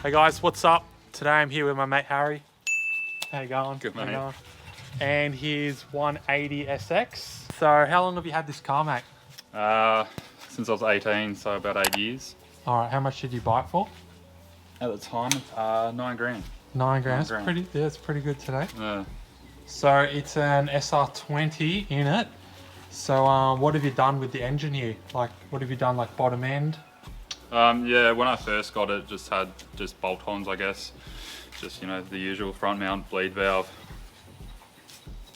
Hey guys, what's up? Today I'm here with my mate Harry. How you going? Good, How you mate. going? And his 180 SX. So how long have you had this car, mate? Since I was 18, so about 8 years. All right, how much did you buy it for? At the time, 9 grand. 9 grand. It's grand. pretty. Yeah, it's pretty good today. Yeah. So it's an SR20 in it. So what have you done with the engine here? Like, what have you done, like bottom end? Yeah, when I first got it, just had bolt-ons, I guess. Just, you know, the usual front mount, bleed valve,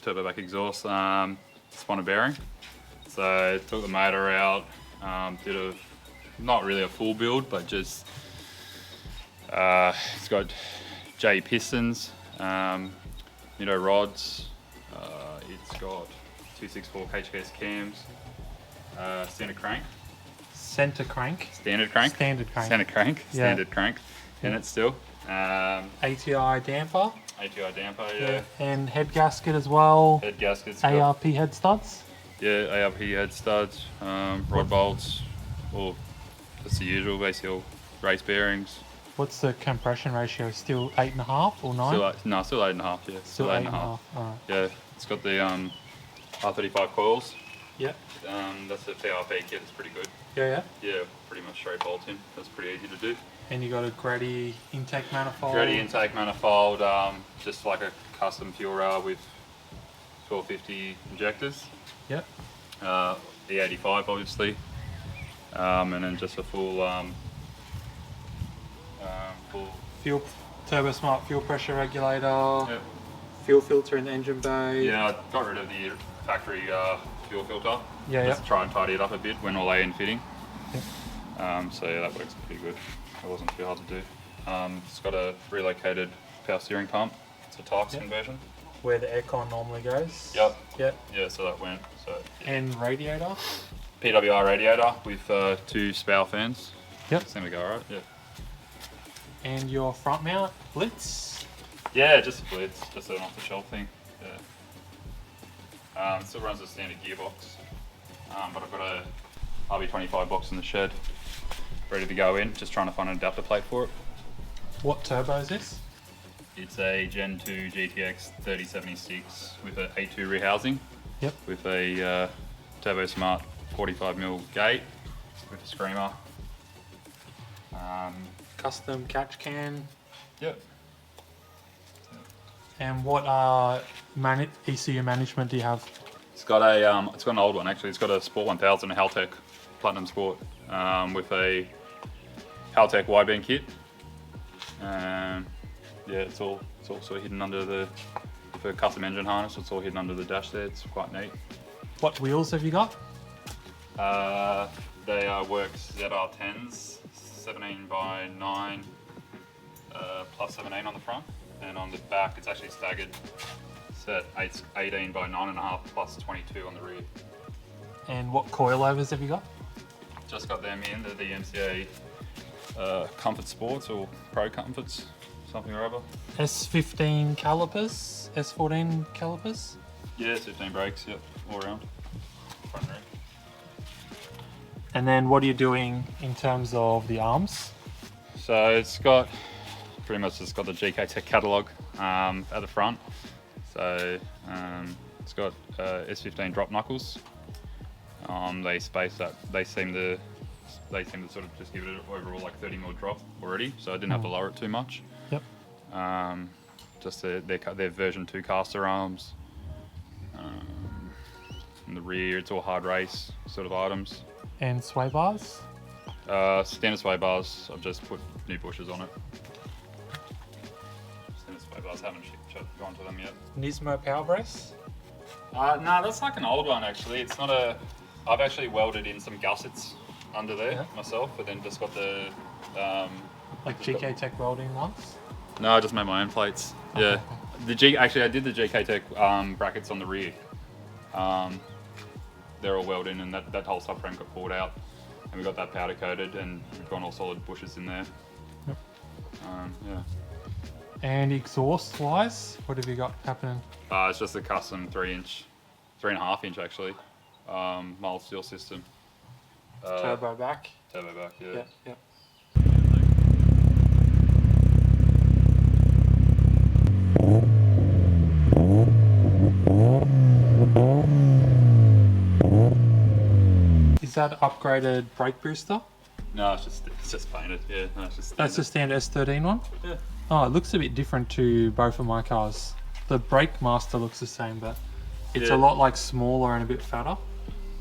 turbo back exhaust, spun a bearing. So took the motor out, did not really a full build, but just, it's got J pistons, rods, it's got 264 HKS cams, standard crank. Center crank. Standard crank. Standard crank. Standard crank. Yeah. Standard crank. In it still. ATI damper. ATI damper, yeah. And head gasket as well. Head gaskets. ARP head studs. Yeah, ARP head studs, rod bolts, all just the usual, basically all race bearings. What's the compression ratio? Still 8.5 or 9? Still 8.5, yeah. Still 8.5. Alright. Yeah, it's got the R35 coils. Yep. That's the PRP kit, it's pretty good. Yeah. Yeah, pretty much straight bolt in. That's pretty easy to do. And you got a Grady intake manifold. Grady intake manifold, just like a custom fuel rail with 1250 injectors. Yep. E85 obviously, and then just a full Fuel turbo smart fuel pressure regulator. Yep. Fuel filter in the engine bay. Yeah, I got rid of the factory fuel filter. Yeah, just to try and tidy it up a bit when all in fitting. Yep. So yeah, that works pretty good. It wasn't too hard to do. It's got a relocated power steering pump. It's a Types conversion. Where the aircon normally goes. Yep. Yep. Yeah, so that went. So And radiator. PWR radiator with 2 Spau fans. Yep. Seem to go alright. Yeah. And your front mount Blitz. Yeah, just a Blitz, just an off-the-shelf thing. Yeah. It still runs a standard gearbox, but I've got a RB25 box in the shed, ready to go in. Just trying to find an adapter plate for it. What turbo is this? It's a Gen 2 GTX 3076 with an A2 rehousing. Yep. With a Turbo Smart 45mm gate with a screamer. Custom catch can. Yep. And what ECU management do you have? It's got an old one actually. It's got a Sport 1000, a Haltech Platinum Sport, with a Haltech wideband kit. Yeah, it's all sort of hidden under the, for custom engine harness. It's all hidden under the dash there. It's quite neat. What wheels have you got? They are Works ZR10s, 17 by 9, plus 17 on the front, and on the back it's actually staggered. Set 18 by 9.5 plus 22 on the rear. And what coilovers have you got? Just got them in. They're the MCA Comfort Sports or Pro Comforts, something or other. S15 calipers, S14 calipers. Yeah, 15 brakes. Yep, all around. Front and rear. And then what are you doing in terms of the arms? So it's got pretty much just got the GK Tech catalogue at the front. So it's got S15 drop knuckles. They seem to sort of just give it an overall like 30mm drop already, so I didn't have to lower it too much. Yep. Just their version 2 caster arms. In the rear, it's all hard race sort of items. And sway bars? Standard sway bars. I've just put new bushes on it. Standard sway bars, haven't gone to them yet. Nismo power brace? No, that's like an old one actually. It's not a. I've actually welded in some gussets under there myself, but then just got the. Like GK Tech welding ones? No, I just made my own plates. Yeah, actually I did the GK Tech brackets on the rear. They're all welded in, and that whole subframe got pulled out, and we got that powder coated, and we've gone all solid bushes in there. Yep. Yeah. And exhaust wise, what have you got happening? It's just a custom 3.5 inch actually, mild steel system. Turbo back. Turbo back, yeah. Yep, yep. that upgraded brake booster? No, it's just painted. Yeah, no, it's just. That's the standard S13 one? Yeah. Oh, it looks a bit different to both of my cars. The brake master looks the same, but it's Yeah. a lot like smaller and a bit fatter.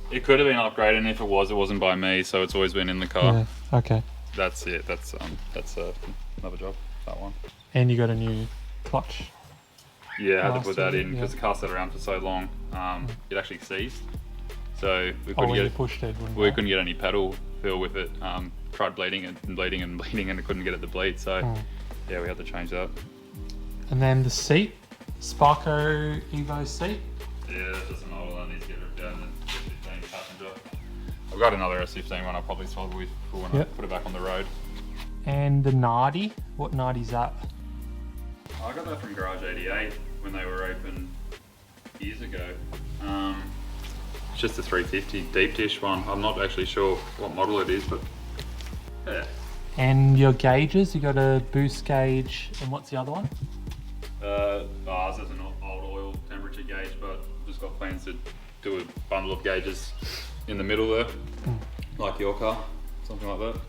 It could have been upgraded, and if it wasn't by me, so it's always been in the car. Yeah, okay. That's it. That's another job. That one. And you got a new clutch. Yeah, I had to Last put that year, in because yeah. the car sat around for so long. It actually seized, so we Oh, couldn't when you get pushed it, wouldn't we you? couldn't get any pedal feel with it. Tried bleeding and bleeding and bleeding, and it couldn't get it to bleed. So yeah, we had to change that. And then the seat, Sparko Evo seat. Yeah, that's just an old one. Needs to get ripped out and then S15 passenger. I've got another S15 one. I'll probably solve with for when I Yep. put it back on the road. And the Nardi. What Nardi's that? I got that from Garage 88 when they were open years ago. It's just a 350 deep dish one. I'm not actually sure what model it is, but yeah. And your gauges, you got a boost gauge, and what's the other one? Ours is an old oil temperature gauge, but just got plans to do a bundle of gauges in the middle there, like your car, something like that.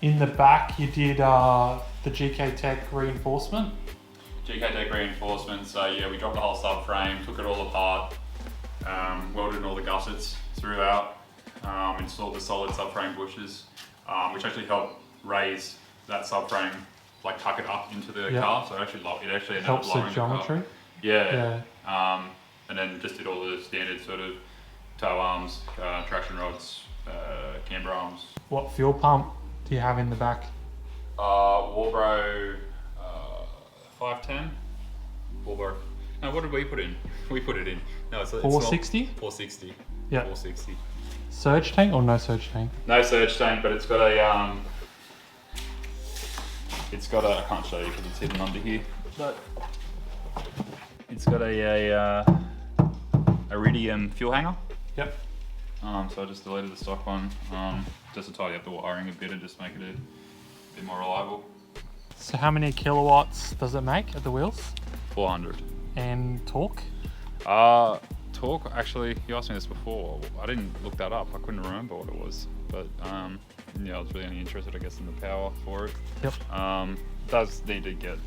In the back, you did the GK Tech reinforcement. GK Tech reinforcement, so yeah, we dropped the whole subframe, took it all apart, welded in all the gussets throughout, installed the solid subframe bushes, which actually helped raise that subframe, like tuck it up into the Yep. car, so it actually ended Helps up the lowering geometry. car. Yeah. And then just did all the standard sort of tow arms, traction rods, camber arms. What fuel pump do you have in the back? Warbro 510. Warbro. No, what did we put in? We put it in. No, it's 460? 460. Yeah. 460. Surge tank or no surge tank? No surge tank, but it's got a I can't show you because it's hidden under here. But it's got a Iridium fuel hanger. Yep. So I just deleted the stock one, just to tidy up the wiring a bit and just make it a bit more reliable. So how many kilowatts does it make at the wheels? 400. 400. And torque? Torque, actually, you asked me this before. I didn't look that up. I couldn't remember what it was. But yeah, I was really only interested, I guess, in the power for it. Yep. Does need to get,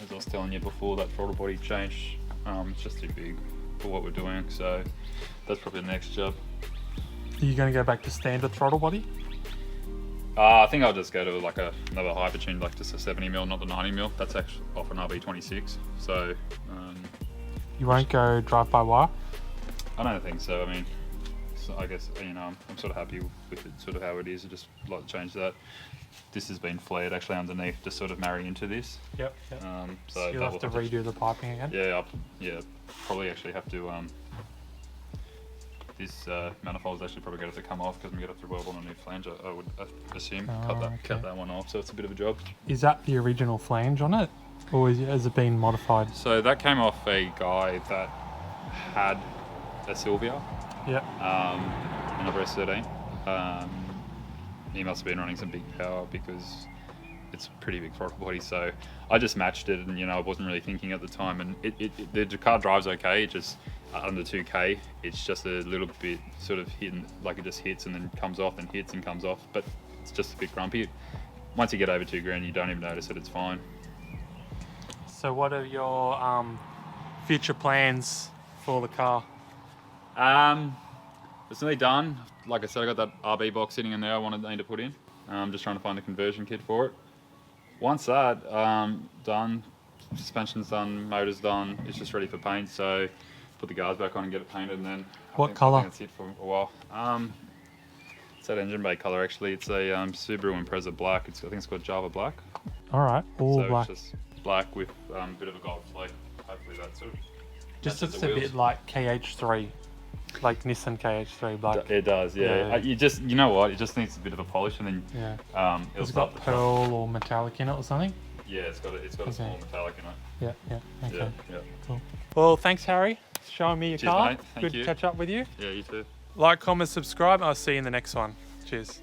as I was telling you before, that throttle body change. It's just too big for what we're doing. So that's probably the next job. Are you going to go back to standard throttle body? I think I'll just go to like another hypertune, like just a 70mm, not the 90mm. That's actually off an RB26. So You won't go drive-by-wire? I don't think so. I mean, so I guess, you know, I'm sort of happy with it, sort of how it is. I just like to change that. This has been flared actually underneath to sort of marry into this. Yep. So You'll that have to will redo the piping again? yeah, probably actually have to. This manifold's actually probably going to have to come off because I'm going to have to weld on a new flange. I would assume cut that one off. So it's a bit of a job. Is that the original flange on it? Or has it been modified? So that came off a guy that had a Silvia. Yep. Another S13. He must have been running some big power because it's a pretty big throttle body. So I just matched it, and you know I wasn't really thinking at the time. And the car drives okay. It just under 2k, it's just a little bit sort of hitting, like it just hits and then comes off and hits and comes off. But it's just a bit grumpy. Once you get over $2,000, you don't even notice it. It's fine. So what are your future plans for the car? It's nearly done. Like I said, I got that RB box sitting in there I need to put in. I'm just trying to find the conversion kit for it. Once that done, suspension's done, motor's done, it's just ready for paint. So put the guards back on and get it painted, and then What colour? I think that's it for a while. It's that engine bay colour actually. It's a Subaru Impreza black. I think it's called Java Black. All right, all So black. it's just black with a bit of a gold flake. Hopefully that sort of Just matches looks the a wheels. bit like KH3, like Nissan KH3 black. It does, yeah. Yeah. You know what? It just needs a bit of a polish, and then Yeah. it'll Has it start got to pearl or metallic in it or something? Yeah, it's got a small metallic in it. Yeah. Okay. Yeah. Cool. Well, thanks, Harry. for showing me your Cheers, car. mate. Thank Good you. to catch up with you. Yeah, you too. Like, comment, subscribe. I'll see you in the next one. Cheers.